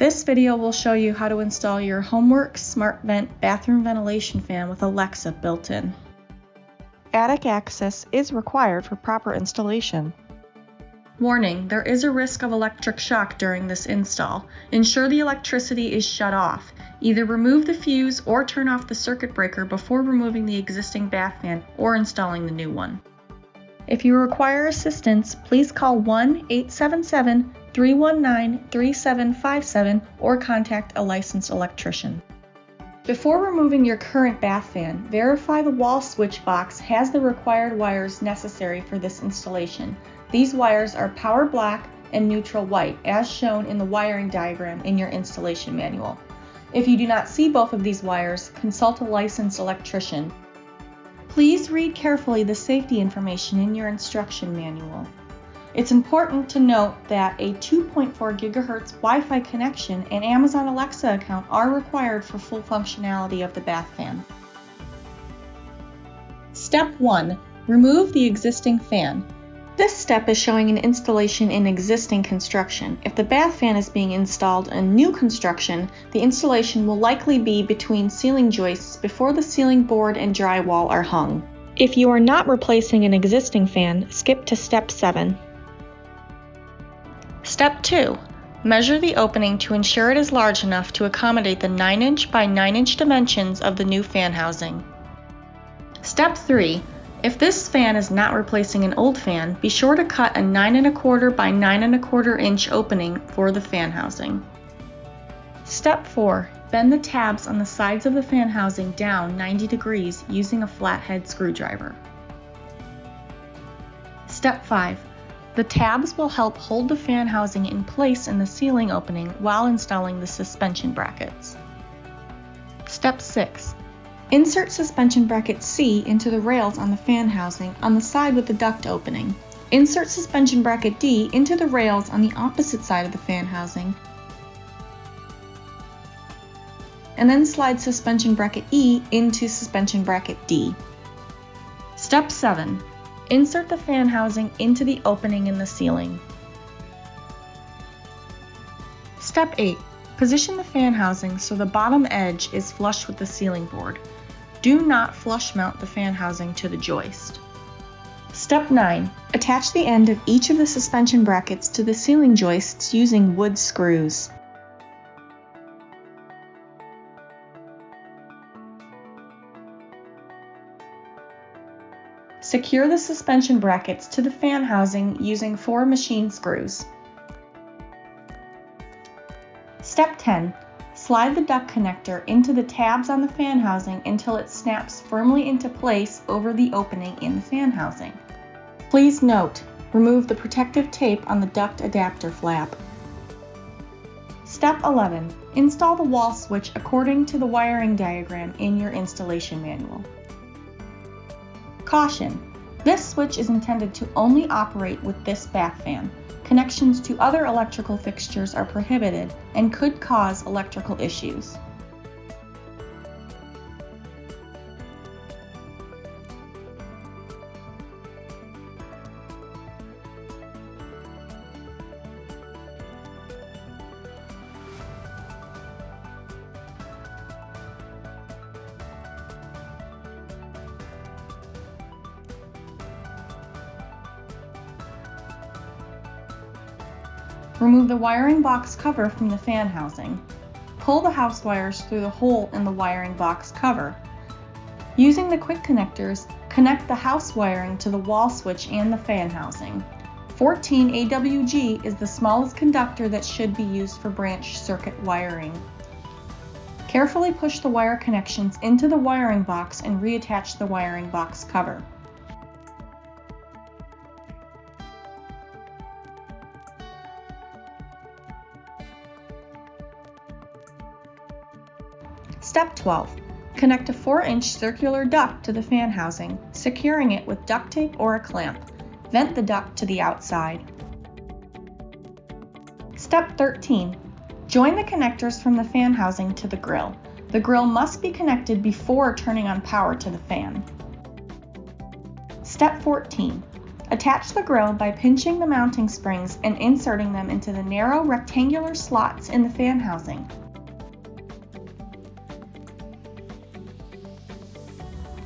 This video will show you how to install your HomeWorks SmartVent bathroom ventilation fan with Alexa built in. Attic access is required for proper installation. Warning: there is a risk of electric shock during this install. Ensure the electricity is shut off. Either remove the fuse or turn off the circuit breaker before removing the existing bath fan or installing the new one. If you require assistance, please call 1-877-319-3757 or contact a licensed electrician. Before removing your current bath fan, verify the wall switch box has the required wires necessary for this installation. These wires are power black and neutral white, as shown in the wiring diagram in your installation manual. If you do not see both of these wires, consult a licensed electrician. Please read carefully the safety information in your instruction manual. It's important to note that a 2.4 GHz Wi-Fi connection and Amazon Alexa account are required for full functionality of the bath fan. Step 1. Remove the existing fan. This step is showing an installation in existing construction. If the bath fan is being installed in new construction, the installation will likely be between ceiling joists before the ceiling board and drywall are hung. If you are not replacing an existing fan, skip to Step 7. Step 2. Measure the opening to ensure it is large enough to accommodate the 9-inch by 9-inch dimensions of the new fan housing. Step 3. If this fan is not replacing an old fan, be sure to cut a 9 1/4 by 9 1/4 inch opening for the fan housing. Step 4. Bend the tabs on the sides of the fan housing down 90 degrees using a flathead screwdriver. Step 5. The tabs will help hold the fan housing in place in the ceiling opening while installing the suspension brackets. Step 6. Insert suspension bracket C into the rails on the fan housing on the side with the duct opening. Insert suspension bracket D into the rails on the opposite side of the fan housing, and then slide suspension bracket E into suspension bracket D. Step 7. Insert the fan housing into the opening in the ceiling. Step 8. Position the fan housing so the bottom edge is flush with the ceiling board. Do not flush mount the fan housing to the joist. Step 9. Attach the end of each of the suspension brackets to the ceiling joists using wood screws. Secure the suspension brackets to the fan housing using 4 machine screws. Step 10. Slide the duct connector into the tabs on the fan housing until it snaps firmly into place over the opening in the fan housing. Please note, remove the protective tape on the duct adapter flap. Step 11. Install the wall switch according to the wiring diagram in your installation manual. Caution: this switch is intended to only operate with this bath fan. Connections to other electrical fixtures are prohibited and could cause electrical issues. Remove the wiring box cover from the fan housing. Pull the house wires through the hole in the wiring box cover. Using the quick connectors, connect the house wiring to the wall switch and the fan housing. 14 AWG is the smallest conductor that should be used for branch circuit wiring. Carefully push the wire connections into the wiring box and reattach the wiring box cover. Step 12. Connect a 4-inch circular duct to the fan housing, securing it with duct tape or a clamp. Vent the duct to the outside. Step 13. Join the connectors from the fan housing to the grill. The grill must be connected before turning on power to the fan. Step 14. Attach the grill by pinching the mounting springs and inserting them into the narrow rectangular slots in the fan housing.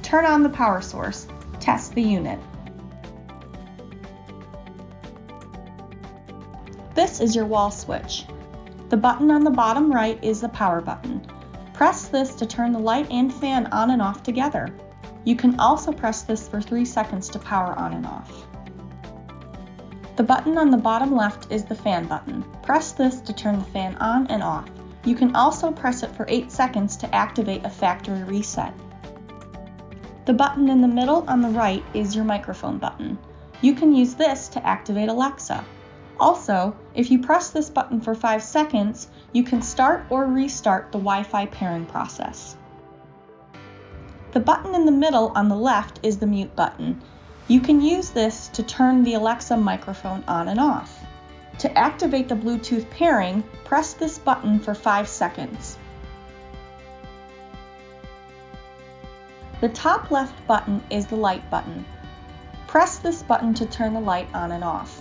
Turn on the power source. Test the unit. This is your wall switch. The button on the bottom right is the power button. Press this to turn the light and fan on and off together. You can also press this for 3 seconds to power on and off. The button on the bottom left is the fan button. Press this to turn the fan on and off. You can also press it for 8 seconds to activate a factory reset. The button in the middle on the right is your microphone button. You can use this to activate Alexa. Also, if you press this button for 5 seconds, you can start or restart the Wi-Fi pairing process. The button in the middle on the left is the mute button. You can use this to turn the Alexa microphone on and off. To activate the Bluetooth pairing, press this button for 5 seconds. The top left button is the light button. Press this button to turn the light on and off.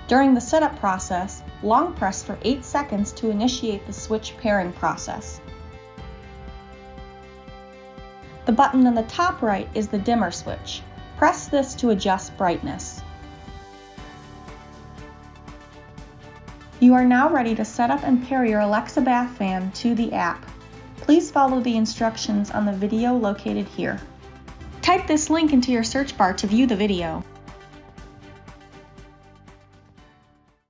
During the setup process, long press for 8 seconds to initiate the switch pairing process. The button on the top right is the dimmer switch. Press this to adjust brightness. You are now ready to set up and pair your Alexa bath fan to the app. Please follow the instructions on the video located here. Type this link into your search bar to view the video.